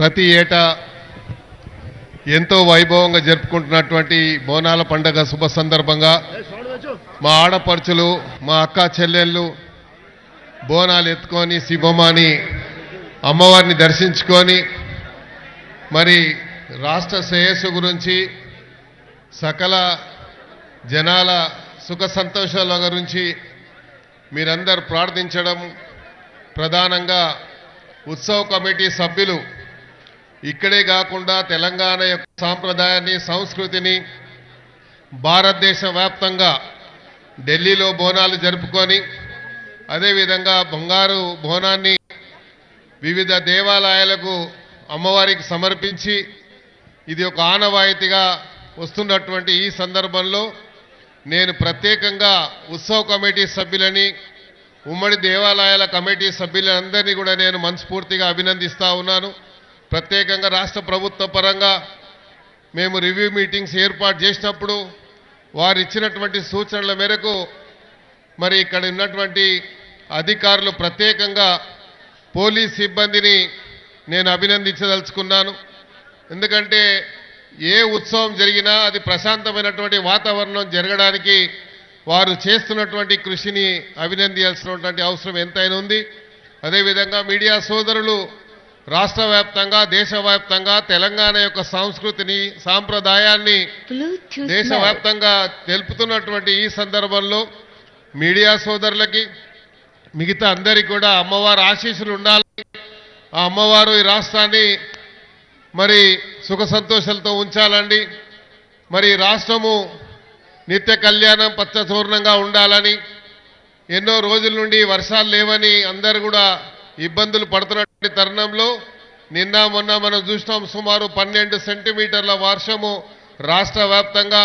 ప్రతి ఏటా ఎంతో వైభవంగా జరుపుకుంటున్నటువంటి బోనాల పండుగ శుభ సందర్భంగా మా ఆడపడుచులు మా అక్క చెల్లెళ్ళు బోనాలు ఎత్తుకొని శివమాని అమ్మవారిని దర్శించుకొని మరి రాష్ట్ర శ్రేయస్సు గురించి సకల జనాల సుఖ సంతోషాల గురించి మీరందరూ ప్రార్థించడం, ప్రధానంగా ఉత్సవ కమిటీ సభ్యులు ఇక్కడే కాకుండా తెలంగాణ యొక్క సాంప్రదాయాన్ని సంస్కృతిని భారతదేశ వ్యాప్తంగా ఢిల్లీలో బోనాలు జరుపుకొని అదేవిధంగా బంగారు బోనాన్ని వివిధ దేవాలయాలకు అమ్మవారికి సమర్పించి ఇది ఒక ఆనవాయితీగా వస్తున్నటువంటి ఈ సందర్భంలో నేను ప్రత్యేకంగా ఉత్సవ కమిటీ సభ్యులని ఉమ్మడి దేవాలయాల కమిటీ సభ్యులందరినీ కూడా నేను మనస్ఫూర్తిగా అభినందిస్తా ఉన్నాను. ప్రత్యేకంగా రాష్ట్ర ప్రభుత్వ పరంగా మేము రివ్యూ మీటింగ్స్ ఏర్పాటు చేసినప్పుడు వారు ఇచ్చినటువంటి సూచనల మేరకు మరి ఇక్కడ ఉన్నటువంటి అధికారులు ప్రత్యేకంగా పోలీస్ సిబ్బందిని నేను అభినందించదలుచుకున్నాను. ఎందుకంటే ఏ ఉత్సవం జరిగినా అది ప్రశాంతమైనటువంటి వాతావరణం జరగడానికి వారు చేస్తున్నటువంటి కృషిని అభినందించాల్సినటువంటి అవసరం ఎంతైనా ఉంది. అదేవిధంగా మీడియా సోదరులు రాష్ట్ర వ్యాప్తంగా దేశవ్యాప్తంగా తెలంగాణ యొక్క సంస్కృతిని సాంప్రదాయాన్ని దేశవ్యాప్తంగా తెలుపుతున్నటువంటి ఈ సందర్భంలో మీడియా సోదరులకి మిగతా అందరికీ కూడా అమ్మవారి ఆశీస్సులు ఉండాలి. ఆ అమ్మవారు ఈ రాష్ట్రాన్ని మరి సుఖ సంతోషాలతో ఉంచాలండి. మరి రాష్ట్రము నిత్య కళ్యాణం పచ్చతోరణంగా ఉండాలని, ఎన్నో రోజుల నుండి వర్షాలు లేవని అందరూ కూడా ఇబ్బందులు పడుతున్నటువంటి తరుణంలో నిన్న మొన్న మనం చూసినాం సుమారు 12 సెంటీమీటర్ల వర్షము రాష్ట్ర వ్యాప్తంగా.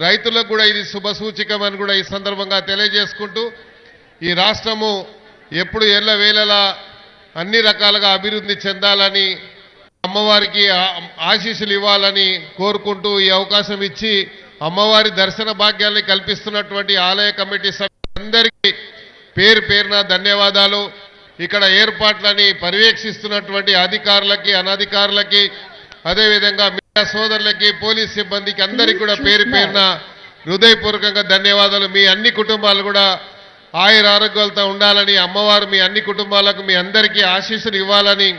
రైతులకు కూడా ఇది శుభసూచకమని కూడా ఈ సందర్భంగా తెలియజేసుకుంటూ ఈ రాష్ట్రము ఎప్పుడు ఎల్లవేళలా అన్ని రకాలుగా అభివృద్ధి చెందాలని అమ్మవారికి ఆశీస్సులు ఇవ్వాలని కోరుకుంటూ ఈ అవకాశం ఇచ్చి అమ్మవారి దర్శన భాగ్యాన్ని కల్పిస్తున్నటువంటి ఆలయ కమిటీ సభ్యులందరికీ పేరు పేరున ధన్యవాదాలు. ఇక్కడ ఏర్పాట్లని పర్యవేక్షిస్తున్నటువంటి అధికారులకి అనధికారులకి అదేవిధంగా మీడియా సోదరులకి పోలీస్ సిబ్బందికి అందరికీ కూడా పేరు పేరున హృదయపూర్వకంగా ధన్యవాదాలు. మీ అన్ని కుటుంబాలు కూడా ఆయుర ఆరోగ్యాలతో ఉండాలని అమ్మవారు మీ అన్ని కుటుంబాలకు మీ అందరికీ ఆశీస్సులు ఇవ్వాలని